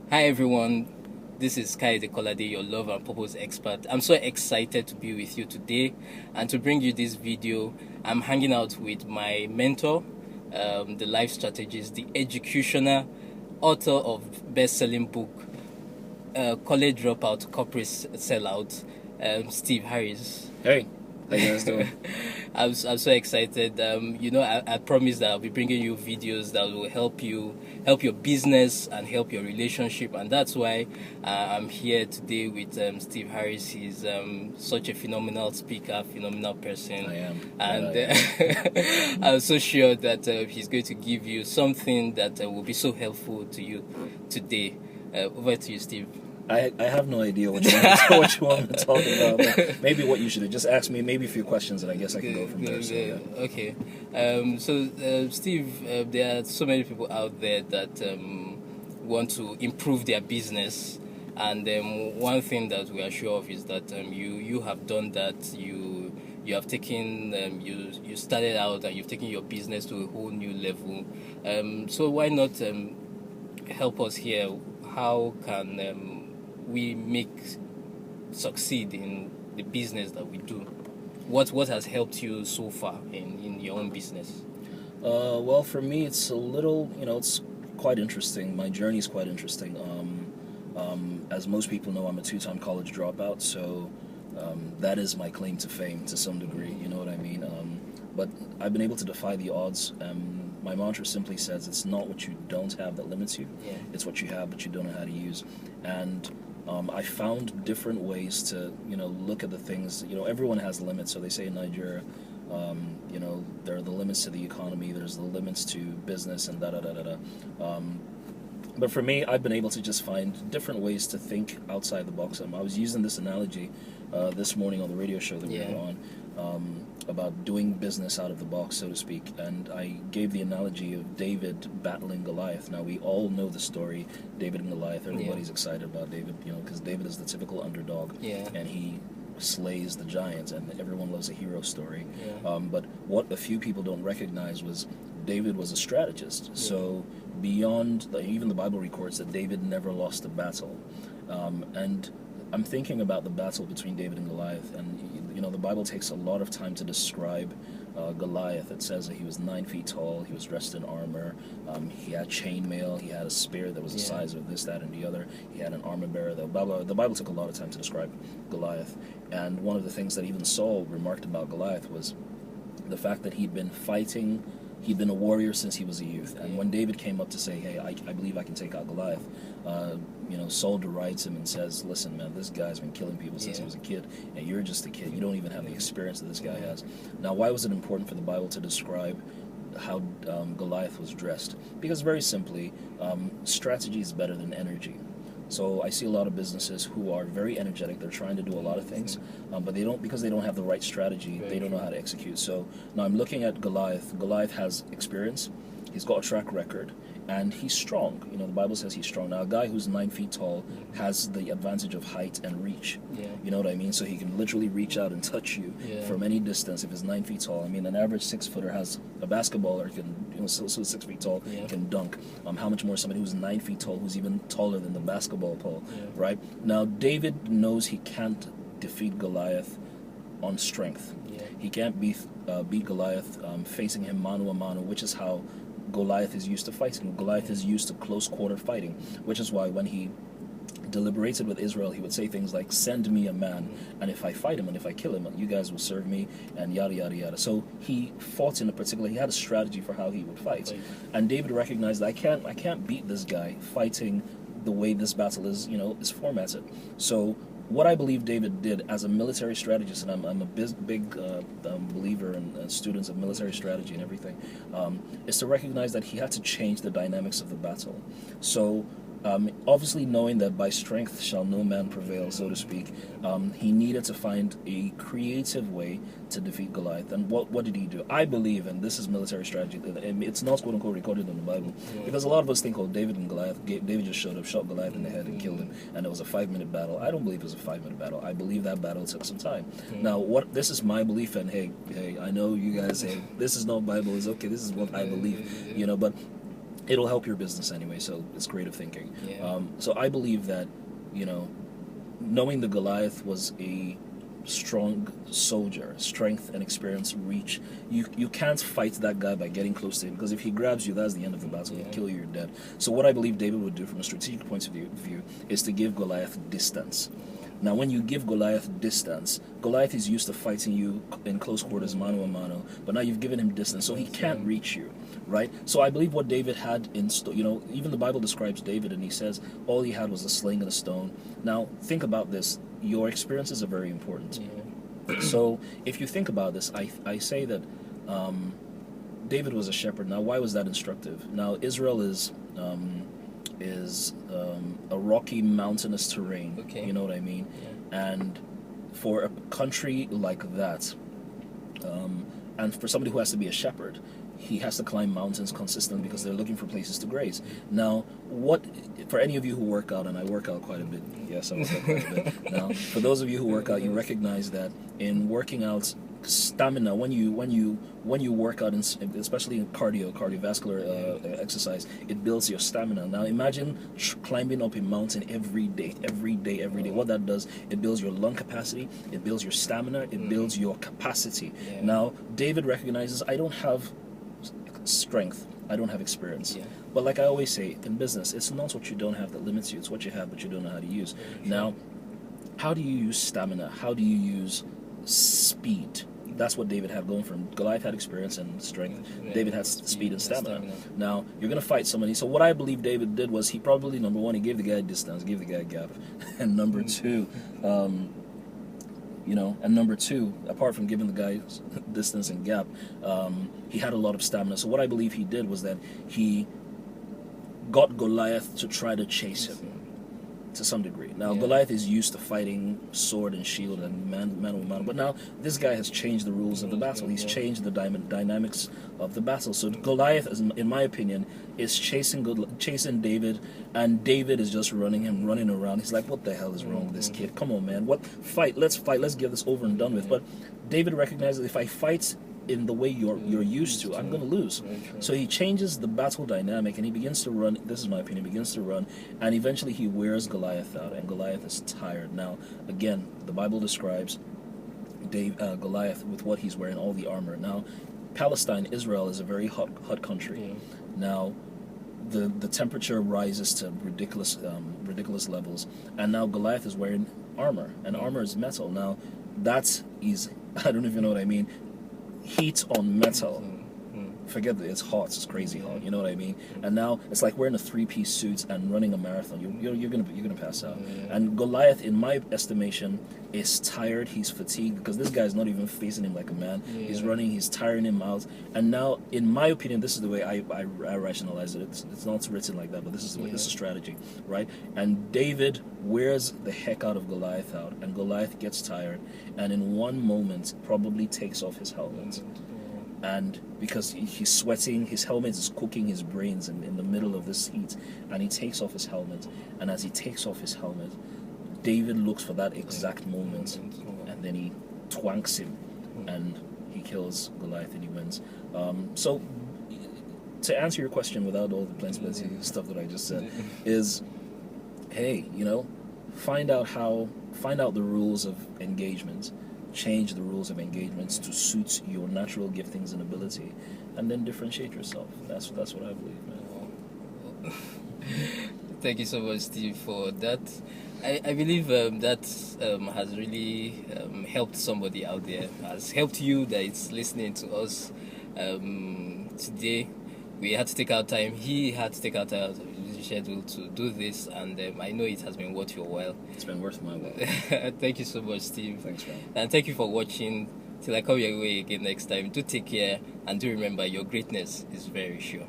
Hi everyone, this is Kayode Kolade, your love and purpose expert. I'm so excited to be with you today and to bring you this video. I'm hanging out with my mentor, the life strategist, the educational author of best-selling book, College Dropout, Corporate Sellout, Steve Harris. Hey, how you guys doing? I'm so excited. I promise that I'll be bringing you videos that will help your business and help your relationship, and that's why I'm here today with Steve Harris. He's such a phenomenal speaker, phenomenal person. I am. And I'm so sure that he's going to give you something that will be so helpful to you today. Over to you, Steve. I have no idea what you want to talk about. But maybe what you should have just asked me maybe a few questions, and I guess I can go from there. So, yeah. Okay. Steve, there are so many people out there that want to improve their business, and one thing that we are sure of is that you have done that. You have taken you started out and you've taken your business to a whole new level. So why not help us here? How can we succeed in the business that we do? What has helped you so far in your own business? Well, for me, it's a little, it's quite interesting. My journey is quite interesting. As most people know, I'm a 2-time college dropout, so that is my claim to fame to some degree. You know what I mean? But I've been able to defy the odds. My mantra simply says it's not what you don't have that limits you. Yeah. It's what you have but you don't know how to use. And I found different ways to, look at the things. Everyone has limits. So they say in Nigeria, there are the limits to the economy. There's the limits to business and da-da-da-da-da. But for me, I've been able to just find different ways to think outside the box. I was using this analogy this morning on the radio show that we were on, about doing business out of the box, so to speak. And I gave the analogy of David battling Goliath. Now, we all know the story, David and Goliath. Everybody's excited about David, because David is the typical underdog. Yeah. And he slays the giants, and everyone loves a hero story. Yeah. But what a few people don't recognize was David was a strategist. Yeah. So beyond, even the Bible records that David never lost a battle. And I'm thinking about the battle between David and Goliath, and the Bible takes a lot of time to describe Goliath. It says that he was 9 feet tall, he was dressed in armor, he had chainmail, he had a spear that was the size of this, that, and the other, he had an armor bearer. The Bible took a lot of time to describe Goliath, and one of the things that even Saul remarked about Goliath was the fact that he'd been a warrior since he was a youth. And when David came up to say, hey, I believe I can take out Goliath, Saul derides him and says, listen, man, this guy's been killing people since he was a kid, and you're just a kid. You don't even have the experience that this guy has. Now, why was it important for the Bible to describe how Goliath was dressed? Because very simply, strategy is better than energy. So I see a lot of businesses who are very energetic. They're trying to do a lot of things, but because they don't have the right strategy, they don't know how to execute. So now I'm looking at Goliath. Goliath has experience. He's got a track record, and he's strong. The Bible says he's strong. Now, a guy who's 9 feet tall has the advantage of height and reach. Yeah. You know what I mean? So he can literally reach out and touch you from any distance if he's 9 feet tall. I mean, an average 6-footer has a basketballer so 6 feet tall can dunk. How much more somebody who's 9 feet tall, who's even taller than the basketball pole, right? Now, David knows he can't defeat Goliath on strength. Yeah. He can't beat Goliath facing him mano a mano, which is how Goliath is used to fighting. Goliath is used to close quarter fighting, which is why when he deliberated with Israel, he would say things like, send me a man, and if I fight him and if I kill him, you guys will serve me, and yada yada yada. So he fought in a particular, he had a strategy for how he would fight. And David recognized that I can't beat this guy fighting the way this battle is formatted. So what I believe David did as a military strategist, and I'm a big believer in students of military strategy and everything, is to recognize that he had to change the dynamics of the battle. So obviously knowing that by strength shall no man prevail, so to speak, he needed to find a creative way to defeat Goliath. And what did he do? I believe, and this is military strategy, it's not quote-unquote recorded in the Bible, because a lot of us think, David and Goliath, David just showed up, shot Goliath in the head and killed him, and it was a 5-minute battle. I don't believe it was a 5-minute battle. I believe that battle took some time. Now, this is my belief, and hey, I know you guys say, this is not Bible, it's okay, this is what I believe, but it'll help your business anyway. So it's creative thinking. Yeah. So I believe that, knowing that Goliath was a strong soldier, strength and experience, reach. You can't fight that guy by getting close to him, because if he grabs you, that's the end of the battle. He'll kill you, you're dead. So what I believe David would do from a strategic point of view is to give Goliath distance. Now, when you give Goliath distance, Goliath is used to fighting you in close quarters, mano a mano, but now you've given him distance, so he can't reach you, right? So I believe what David had in even the Bible describes David, and he says all he had was a sling and a stone. Now, think about this. Your experiences are very important. Yeah. So if you think about this, I say that David was a shepherd. Now, why was that instructive? Now, Israel is a rocky, mountainous terrain. Okay. You know what I mean? Yeah. And for a country like that, and for somebody who has to be a shepherd, he has to climb mountains consistently because they're looking for places to graze. Now, for any of you who work out, and I work out quite a bit, yes, I work out quite a bit. Now, for those of you who work out, you recognize that in working out, stamina, when you work out, especially in cardiovascular exercise, it builds your stamina. Now imagine climbing up a mountain every day. What that does, it builds your lung capacity, it builds your stamina, it builds your capacity. Yeah. Now David recognizes, I don't have strength, I don't have experience. Yeah. But like I always say, in business, it's not what you don't have that limits you, it's what you have but you don't know how to use. Now, how do you use stamina? How do you use speed? That's what David had going for him. Goliath had experience and strength. Yeah, David had speed and stamina. Now, you're going to fight somebody. So what I believe David did was he probably, number one, he gave the guy distance, gave the guy a gap. And number two, apart from giving the guy distance and gap, he had a lot of stamina. So what I believe he did was that he got Goliath to try to chase him to some degree. Now, Goliath is used to fighting sword and shield and man, but now this guy has changed the rules of the battle. He's changed the dynamics of the battle. So Goliath, in my opinion, is chasing David, and David is just running around. He's like, what the hell is wrong with this kid? Come on, man. Let's get this over and done with. But David recognizes, if I fight in the way you're used to, I'm going to lose. So he changes the battle dynamic and he begins to run. This is my opinion. Begins to run, and eventually he wears Goliath out, and Goliath is tired. Now, again, the Bible describes Goliath with what he's wearing, all the armor. Now, Palestine, Israel, is a very hot country. Now, the temperature rises to ridiculous levels, and now Goliath is wearing armor, and armor is metal. Now, that is, I don't even know what I mean. Heat on metal. Forget that it's hot. It's crazy hot. You know what I mean? And now it's like wearing a 3-piece suit and running a marathon. You're gonna pass out. And Goliath, in my estimation, is tired. He's fatigued because this guy is not even facing him like a man. He's running. He's tiring him out. And now, in my opinion, this is the way I rationalize it. It's not written like that, but this is the way. This is strategy, right? And David wears the heck out of Goliath out, and Goliath gets tired, and in one moment probably takes off his helmet. And because he's sweating, his helmet is cooking his brains in the middle of this heat, and he takes off his helmet, and as he takes off his helmet, David looks for that exact moment, and then he twanks him, and he kills Goliath, and he wins. So to answer your question without all the plenty stuff that I just said, is, hey, find out the rules of engagement. Change the rules of engagements to suit your natural giftings and ability, and then differentiate yourself. That's what I believe, man. Thank you so much, Steve, for that. I believe that has really helped somebody out there, has helped you that is listening to us today. We had to take our time. He had to take our time out of his schedule to do this, and I know it has been worth your while. It's been worth my while. Thank you so much, Steve. Thanks, man. And thank you for watching. Till I come your way again next time. Do take care, and do remember, your greatness is very sure.